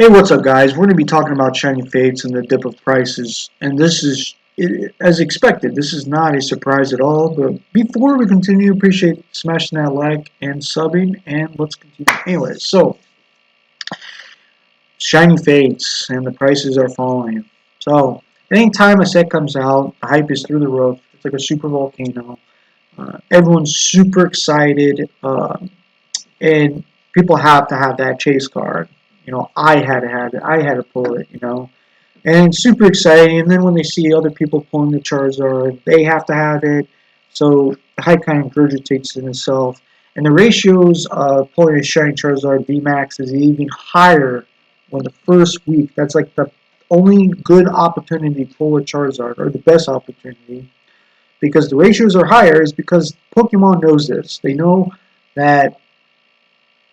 Hey, what's up, guys? We're going to be talking about shiny fates and the dip of prices, and this is as expected. This is not a surprise at all. But before we continue, appreciate smashing that like and subbing, and let's continue. Anyways, so shiny fates and the prices are falling. So anytime a set comes out, the hype is through the roof. It's like a super volcano. Everyone's super excited, and people have to have that chase card. I had to have it. I had to pull it. And it's super exciting. And then when they see other people pulling the Charizard, they have to have it. So the hype kind of regurgitates in itself. And the ratios of pulling a shiny Charizard Vmax is even higher when the first week. That's like the only good opportunity to pull a Charizard, or the best opportunity, because the ratios are higher, is because Pokemon knows this. They know that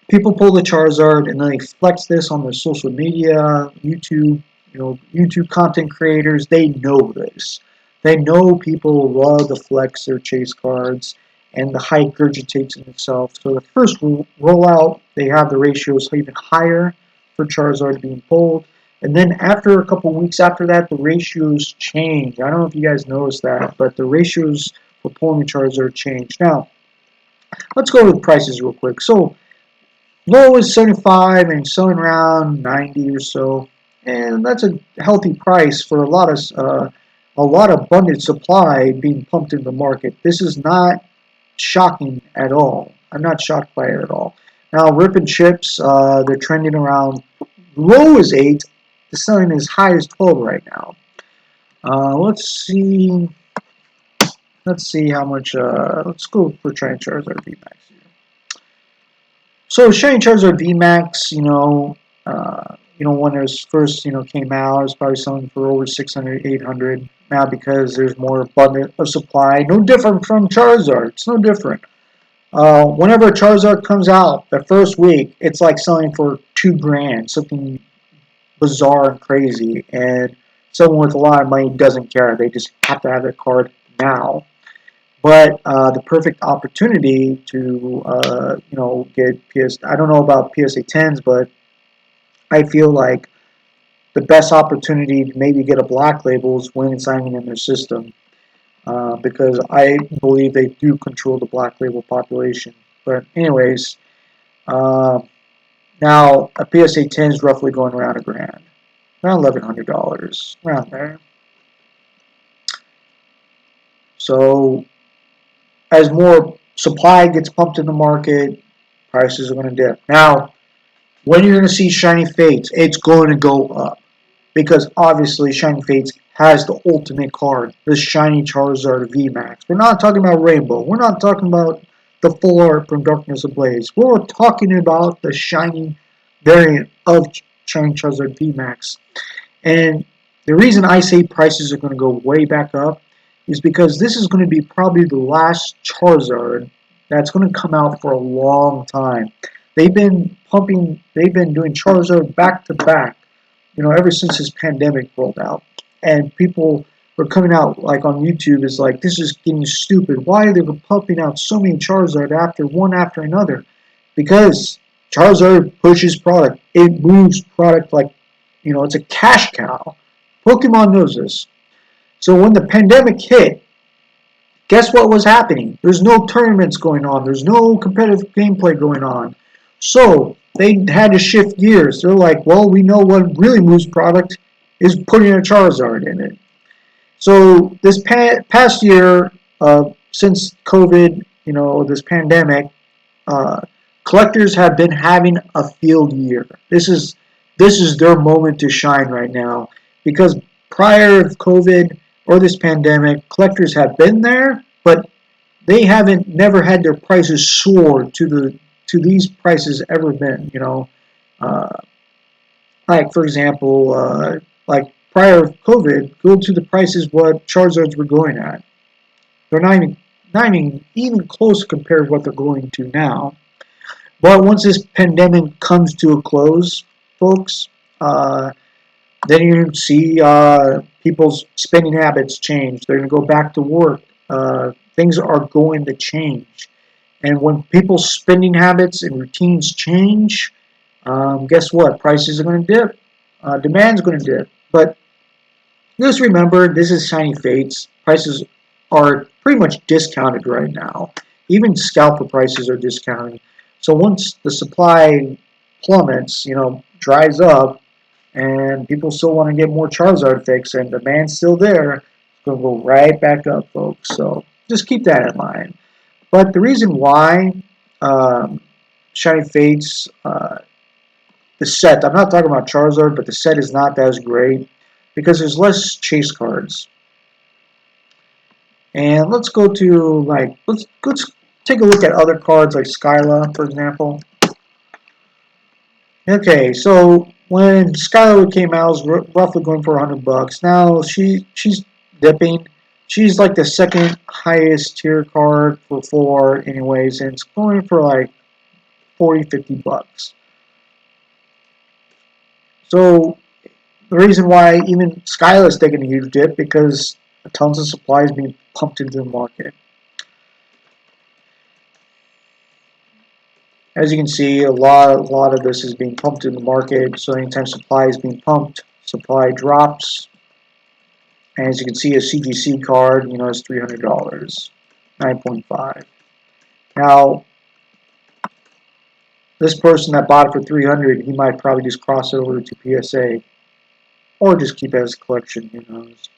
people pull the Charizard and then they flex this on their social media, YouTube, YouTube content creators. They know this. They know people love to flex their chase cards, and the hype regurgitates in itself. So the first rollout, they have the ratios even higher for Charizard being pulled. And then after a couple weeks after that, the ratios change. I don't know if you guys noticed that, but the ratios for pulling the Charizard change. Now, let's go with prices real quick. So low is 75 and selling around 90 or so, and that's a healthy price for a lot of abundant supply being pumped in the market. This is not shocking at all. I'm not shocked by it at all. Now, rip and chips, they're trending around low as 8, the selling as high as 12 right now. Let's see. Let's see how much. Let's go for trying Charizard VMAX. So Shiny Charizard VMAX, when it was first, came out, it was probably selling for over 600, 800. Now because there's more abundant of supply, no different from Charizard. It's no different. Whenever a Charizard comes out, the first week, it's like selling for $2,000, something bizarre and crazy. And someone with a lot of money doesn't care. They just have to have their card now. But the perfect opportunity to, get I don't know about PSA 10s, but I feel like the best opportunity to maybe get a black label is when it's signing in their system, because I believe they do control the black label population. But anyways, now a PSA 10 is roughly going around $1,000, around $1,100, around there. So as more supply gets pumped in the market, prices are going to dip. Now, when you're going to see Shiny Fates, it's going to go up, because obviously Shiny Fates has the ultimate card, the Shiny Charizard VMAX. We're not talking about Rainbow. We're not talking about the full art from Darkness Ablaze. We're talking about the shiny variant of Shiny Charizard VMAX. And the reason I say prices are going to go way back up is because this is going to be probably the last Charizard that's going to come out for a long time. They've been doing Charizard back to back, ever since this pandemic rolled out. And people were coming out, like on YouTube, is like, this is getting stupid. Why are they pumping out so many Charizard one after another? Because Charizard pushes product. It moves product like, it's a cash cow. Pokemon knows this. So when the pandemic hit, guess what was happening? There's no tournaments going on. There's no competitive gameplay going on. So they had to shift gears. They're like, well, we know what really moves product is putting a Charizard in it. So this past year, since COVID, this pandemic, collectors have been having a field year. This is their moment to shine right now, because prior to COVID or this pandemic, collectors have been there, but they haven't never had their prices soar to these prices ever been. Like for example, like prior to COVID, go to the prices what Charizards were going at. They're not even close compared to what they're going to now. But once this pandemic comes to a close, folks, then you see people's spending habits change. They're going to go back to work. Things are going to change. And when people's spending habits and routines change, guess what? Prices are going to dip. Demand's going to dip. But just remember, this is Shiny Fates. Prices are pretty much discounted right now. Even scalper prices are discounted. So once the supply plummets, dries up, and people still want to get more Charizard fix, and demand's still there, it's going to go right back up, folks. So just keep that in mind. But the reason why um, Shiny Fates, the set, I'm not talking about Charizard, but the set is not as great because there's less chase cards. And let's go to let's take a look at other cards like Skyla, for example. Okay, so when Skyla came out, it was roughly going for $100. Now she's dipping. She's like the second highest tier card for full art, anyways, and it's going for like 40-50 bucks. So the reason why even Skyla is taking a huge dip because tons of supply is being pumped into the market. As you can see, a lot of this is being pumped in the market. So anytime supply is being pumped, supply drops. And as you can see, a CGC card, is $300, 9.5. Now, this person that bought it for 300, he might probably just cross it over to PSA, or just keep it as a collection. Who knows?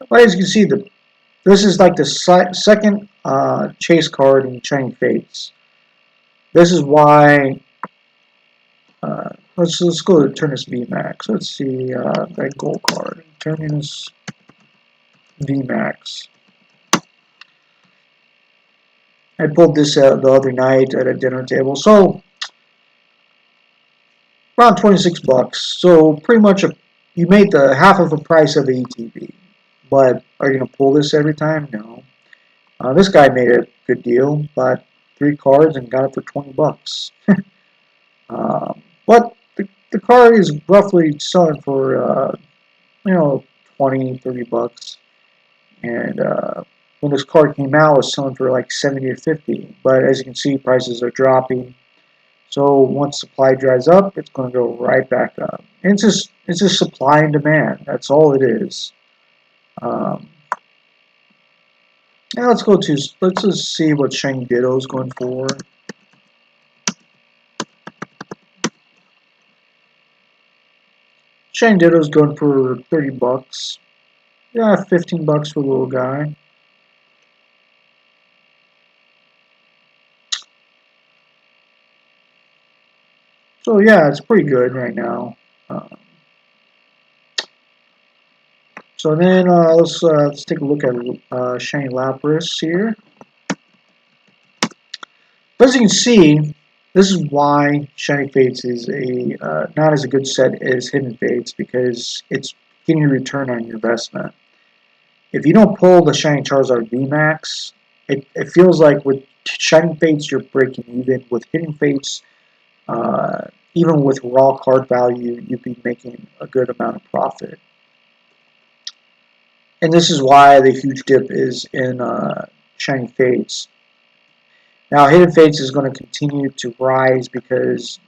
But as you can see, this is like the second chase card in Shiny Fates. This is why. Let's go to Turnus Vmax. Let's see that gold card. Turnus Vmax. I pulled this out the other night at a dinner table. So around 26 bucks. So pretty much you made the half of the price of the ETB. But are you gonna pull this every time? No. This guy made a good deal. Bought 3 cards and got it for 20 bucks. But the card is roughly selling for 20-30 bucks. And when this card came out, it was selling for like 70 or 50. But as you can see, prices are dropping. So once supply dries up, it's going to go right back up. And it's just supply and demand. That's all it is. Now let's just see what Shiny Ditto is going for. Shiny Ditto is going for 30 bucks. Yeah, 15 bucks for the little guy. So yeah, it's pretty good right now. So then let's take a look at Shiny Lapras here. As you can see, this is why Shiny Fates is not as a good set as Hidden Fates because it's getting a return on your investment. If you don't pull the Shiny Charizard Vmax, it feels like with Shiny Fates you're breaking even. With Hidden Fates, even with raw card value, you'd be making a good amount of profit. And this is why the huge dip is in Shiny Fates. Now, Hidden Fates is going to continue to rise because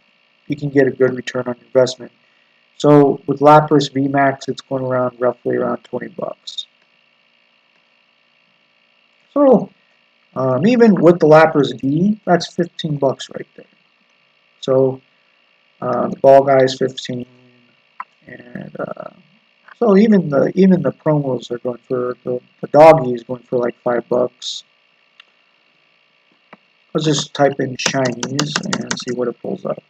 you can get a good return on investment. So with Lapras Vmax, it's going around roughly around 20 bucks. So even with the Lapras V, that's 15 bucks right there. So the ball guy is 15, and so even the promos are going for the doggy is going for like 5 bucks. Let's just type in Shinies and see what it pulls up.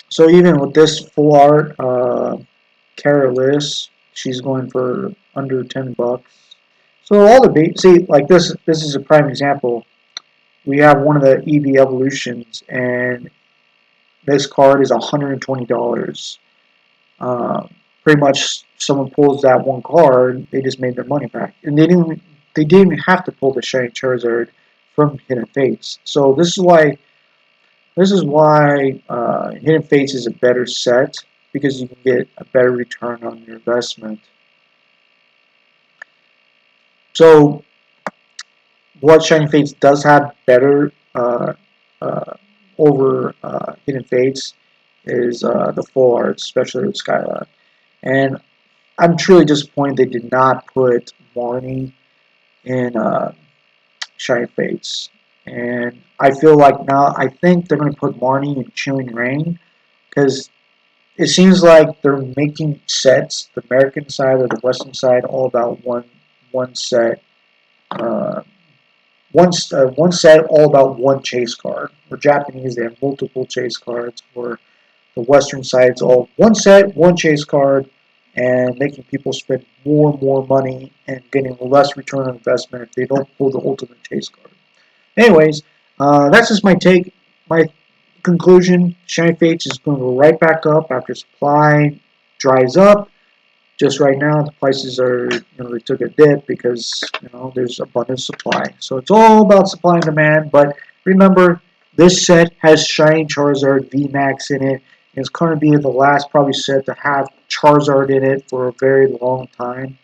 So even with this full art, Careless, she's going for under 10 bucks. So all the see like this is a prime example. We have one of the EV evolutions, and this card is $120. Pretty much, someone pulls that one card, they just made their money back, and they didn't even have to pull the Shiny Charizard from Hidden Fates. So this is why Hidden Fates is a better set because you can get a better return on your investment. So what Shining Fates does have better uh, over Hidden Fates is the full art, especially with Skylab. And I'm truly disappointed they did not put Marnie in Shining Fates. And I feel like now I think they're going to put Marnie in Chilling Reign because it seems like they're making sets, the American side or the Western side, all about one set. Uh, one set all about one chase card. For Japanese, they have multiple chase cards. For the Western side, it's all one set, one chase card, and making people spend more and more money and getting less return on investment if they don't pull the ultimate chase card. Anyways, that's just my take. My conclusion: Shiny Fates is going to go right back up after supply dries up. Just right now, the prices are, they took a dip because, there's abundant supply. So it's all about supply and demand. But remember, this set has Shiny Charizard Vmax in it. It's going to be the last probably set to have Charizard in it for a very long time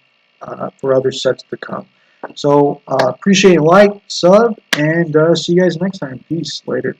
for other sets to come. So appreciate a like, sub, and see you guys next time. Peace. Later.